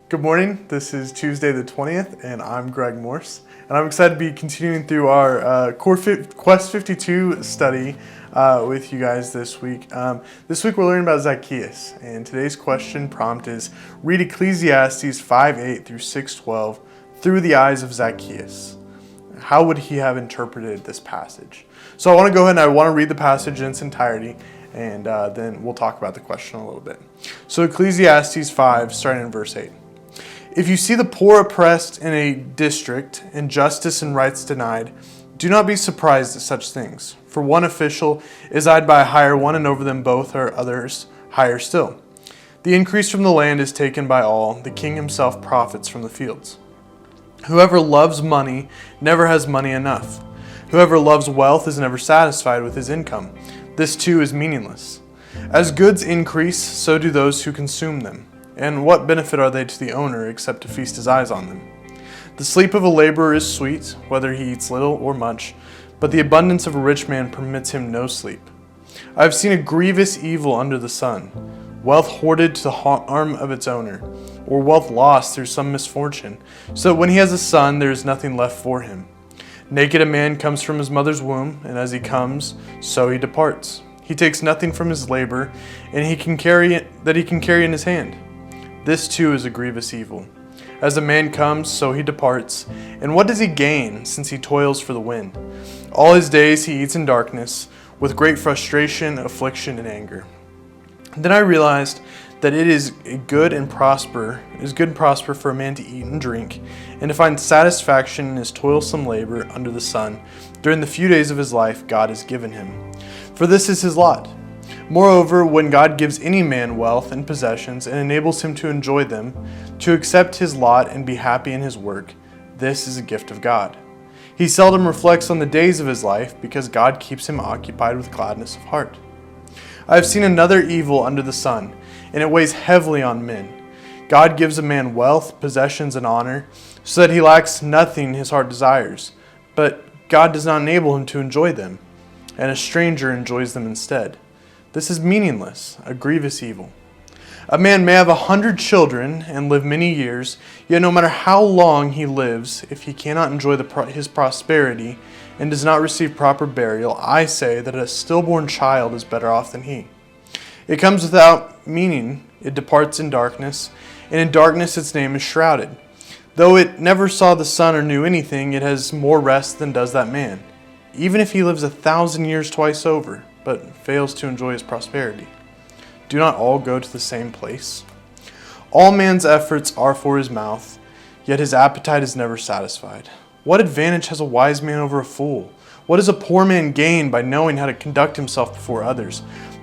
Good morning. This is Tuesday the 20th, and I'm Greg Morse. And I'm excited to be continuing through our Quest 52 study with you guys this week. This week we're learning about Zacchaeus, and today's question prompt is read Ecclesiastes 5:8 through 6:12 through the eyes of Zacchaeus. How would he have interpreted this passage? So I want to go ahead and I want to read the passage in its entirety, and then we'll talk about the question a little bit. So Ecclesiastes 5, starting in verse 8. If you see the poor oppressed in a district, and justice and rights denied, do not be surprised at such things. For one official is eyed by a higher one, and over them both are others higher still. The increase from the land is taken by all. The king himself profits from the fields. Whoever loves money never has money enough. Whoever loves wealth is never satisfied with his income. This too is meaningless. As goods increase, so do those who consume them. And what benefit are they to the owner except to feast his eyes on them? The sleep of a laborer is sweet, whether he eats little or much, but the abundance of a rich man permits him no sleep. I have seen a grievous evil under the sun, wealth hoarded to the harm of its owner, or wealth lost through some misfortune, so that when he has a son there is nothing left for him. Naked a man comes from his mother's womb, and as he comes, so he departs. He takes nothing from his labor, and he can carry in his hand. This too is a grievous evil. As a man comes, so he departs. And what does he gain, since he toils for the wind? All his days he eats in darkness, with great frustration, affliction, and anger. Then I realized that it is good and prosper for a man to eat and drink, and to find satisfaction in his toilsome labor under the sun, during the few days of his life God has given him. For this is his lot. Moreover, when God gives any man wealth and possessions and enables him to enjoy them, to accept his lot and be happy in his work, this is a gift of God. He seldom reflects on the days of his life because God keeps him occupied with gladness of heart. I have seen another evil under the sun, and it weighs heavily on men. God gives a man wealth, possessions, and honor, so that he lacks nothing his heart desires, but God does not enable him to enjoy them, and a stranger enjoys them instead. This is meaningless, a grievous evil. A man may have 100 children and live many years, yet no matter how long he lives, if he cannot enjoy his prosperity and does not receive proper burial, I say that a stillborn child is better off than he. It comes without meaning, it departs in darkness, and in darkness its name is shrouded. Though it never saw the sun or knew anything, it has more rest than does that man, even if he lives 1,000 years twice over, but fails to enjoy his prosperity. Do not all go to the same place? All man's efforts are for his mouth, yet his appetite is never satisfied. What advantage has a wise man over a fool? What does a poor man gain by knowing how to conduct himself before others?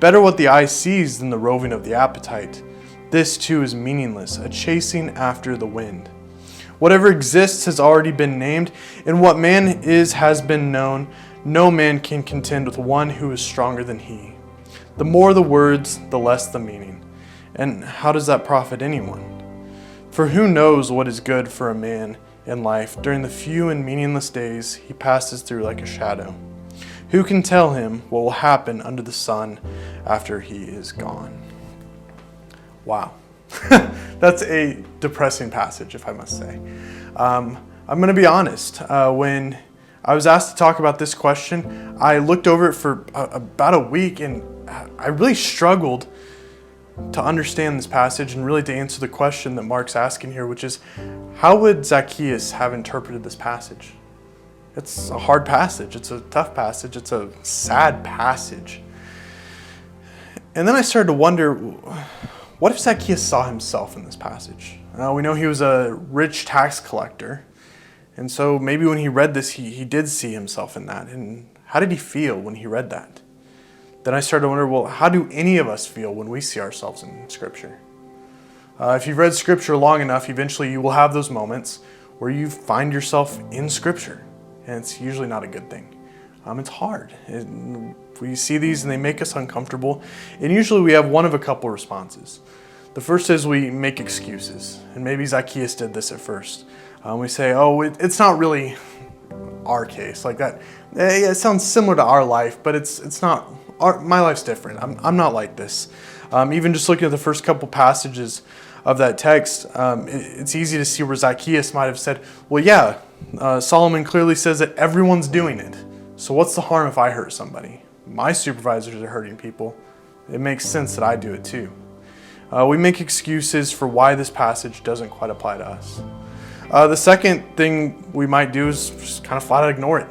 Better what the eye sees than the roving of the appetite. This too is meaningless, a chasing after the wind. Whatever exists has already been named, and what man is has been known. No man can contend with one who is stronger than he. The more the words, the less the meaning. And how does that profit anyone? For who knows what is good for a man in life during the few and meaningless days he passes through like a shadow? Who can tell him what will happen under the sun after he is gone? Wow. That's a depressing passage, if I must say. I'm going to be honest. When I was asked to talk about this question, I looked over it for about a week, and I really struggled to understand this passage and really to answer the question that Mark's asking here, which is, how would Zacchaeus have interpreted this passage? It's a hard passage. It's a tough passage. It's a sad passage. And then I started to wonder, what if Zacchaeus saw himself in this passage? We know he was a rich tax collector. And so maybe when he read this, he did see himself in that. And how did he feel when he read that? Then I started to wonder, well, how do any of us feel when we see ourselves in Scripture? If you've read Scripture long enough, eventually you will have those moments where you find yourself in Scripture. And it's usually not a good thing. It's hard. We see these and they make us uncomfortable. And usually we have one of a couple responses. The first is we make excuses. And maybe Zacchaeus did this at first. We say, oh, it's not really our case. Like that, it sounds similar to our life, but it's not. My life's different. I'm not like this. Even just looking at the first couple passages, of that text, it's easy to see where Zacchaeus might have said, well, yeah, Solomon clearly says that everyone's doing it. So what's the harm if I hurt somebody? My supervisors are hurting people. It makes sense that I do it too. We make excuses for why this passage doesn't quite apply to us. The second thing we might do is just kind of flat out ignore it.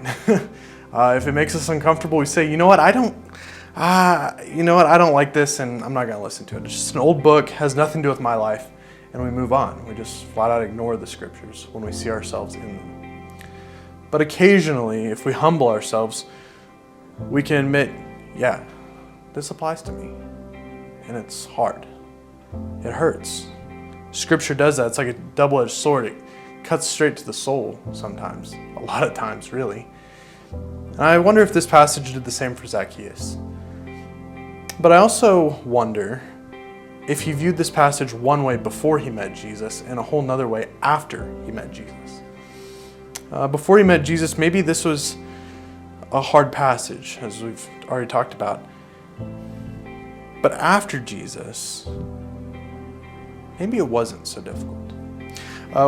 If it makes us uncomfortable, we say, you know what, I don't like this, and I'm not going to listen to it. It's just an old book, has nothing to do with my life, and we move on. We just flat out ignore the scriptures when we see ourselves in them. But occasionally, if we humble ourselves, we can admit, yeah, this applies to me, and it's hard. It hurts. Scripture does that. It's like a double-edged sword. It cuts straight to the soul sometimes, a lot of times, really. And I wonder if this passage did the same for Zacchaeus. But I also wonder if he viewed this passage one way before he met Jesus and a whole nother way after he met Jesus. Before he met Jesus, maybe this was a hard passage, as we've already talked about. But after Jesus, maybe it wasn't so difficult.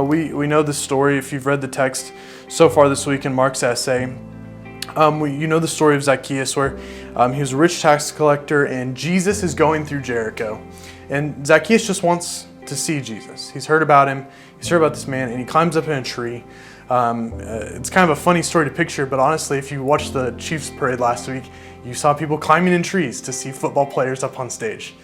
We know the story. If you've read the text so far this week in Mark's essay, you know the story of Zacchaeus, where he was a rich tax collector and Jesus is going through Jericho. And Zacchaeus just wants to see Jesus. He's heard about him. He's heard about this man, and he climbs up in a tree. It's kind of a funny story to picture, but honestly, if you watched the Chiefs parade last week, you saw people climbing in trees to see football players up on stage.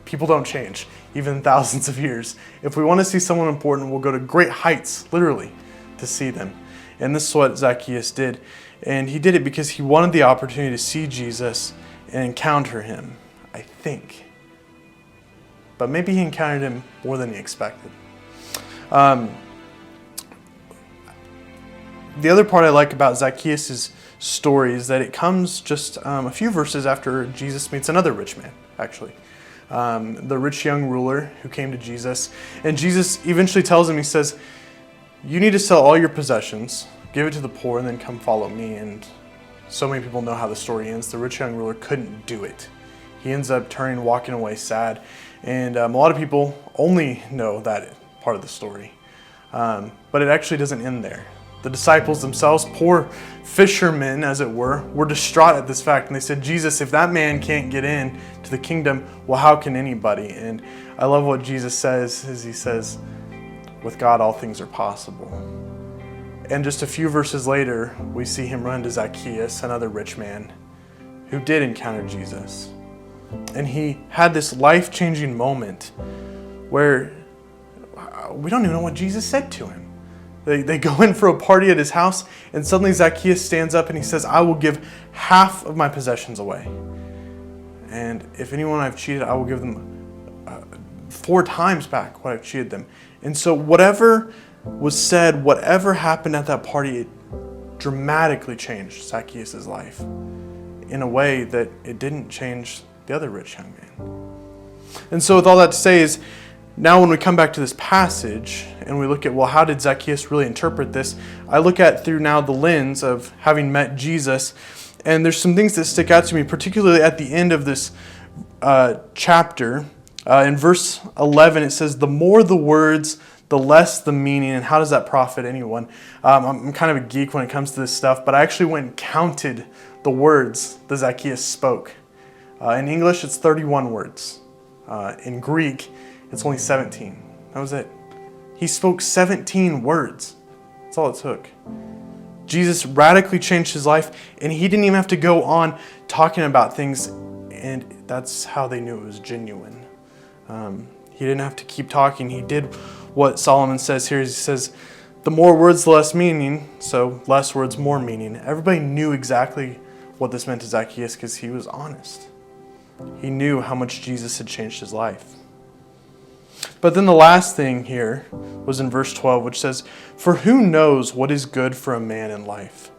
People don't change, even thousands of years. If we want to see someone important, we'll go to great heights, literally, to see them. And this is what Zacchaeus did. And he did it because he wanted the opportunity to see Jesus and encounter him, I think. But maybe he encountered him more than he expected. The other part I like about Zacchaeus' story is that it comes just a few verses after Jesus meets another rich man, actually. The rich young ruler who came to Jesus. And Jesus eventually tells him, he says, you need to sell all your possessions, give it to the poor, and then come follow me. And so many people know how the story ends. The rich young ruler couldn't do it. He ends up walking away sad. And a lot of people only know that part of the story. But it actually doesn't end there. The disciples themselves, poor fishermen as it were distraught at this fact. And they said, Jesus, if that man can't get in to the kingdom, well, how can anybody? And I love what Jesus says, is he says, with God, all things are possible. And just a few verses later, we see him run to Zacchaeus, another rich man, who did encounter Jesus. And he had this life-changing moment where we don't even know what Jesus said to him. They go in for a party at his house, and suddenly Zacchaeus stands up and he says, I will give half of my possessions away. And if anyone I've cheated, I will give them 4 times back what I've cheated them. And so whatever was said, whatever happened at that party, it dramatically changed Zacchaeus' life in a way that it didn't change the other rich young man. And so with all that to say is, now when we come back to this passage and we look at, well, how did Zacchaeus really interpret this? I look at through now the lens of having met Jesus, and there's some things that stick out to me, particularly at the end of this chapter. In verse 11, it says, the more the words, the less the meaning. And how does that profit anyone? I'm kind of a geek when it comes to this stuff, but I actually went and counted the words that Zacchaeus spoke. In English, it's 31 words. In Greek, it's only 17. That was it. He spoke 17 words. That's all it took. Jesus radically changed his life, and he didn't even have to go on talking about things, and that's how they knew it was genuine. He didn't have to keep talking. He did what Solomon says here. He says, the more words, the less meaning, so less words, more meaning. Everybody knew exactly what this meant to Zacchaeus because he was honest. He knew how much Jesus had changed his life. But then the last thing here was in verse 12, which says, for who knows what is good for a man in life?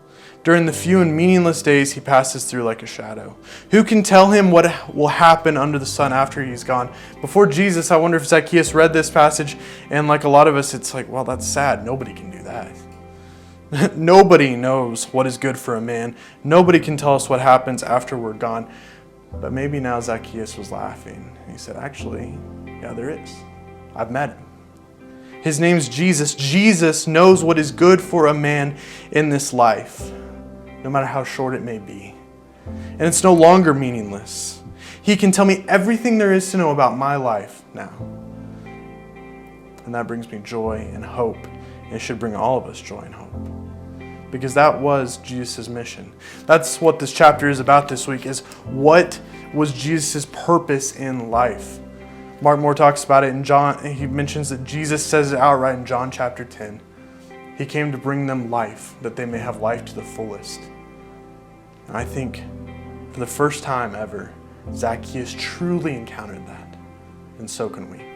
During the few and meaningless days he passes through like a shadow. Who can tell him what will happen under the sun after he's gone? Before Jesus, I wonder if Zacchaeus read this passage, and like a lot of us, it's like, well, that's sad. Nobody can do that. Nobody knows what is good for a man. Nobody can tell us what happens after we're gone. But maybe now Zacchaeus was laughing. He said, actually, Yeah, there is. I've met him. His name's Jesus. Jesus knows what is good for a man in this life, no matter how short it may be. And it's no longer meaningless. He can tell me everything there is to know about my life now. And that brings me joy and hope. And it should bring all of us joy and hope. Because that was Jesus' mission. That's what this chapter is about this week, is what was Jesus' purpose in life. Mark Moore talks about it in John. He mentions that Jesus says it outright in John chapter 10. He came to bring them life, that they may have life to the fullest. And I think for the first time ever, Zacchaeus truly encountered that. And so can we.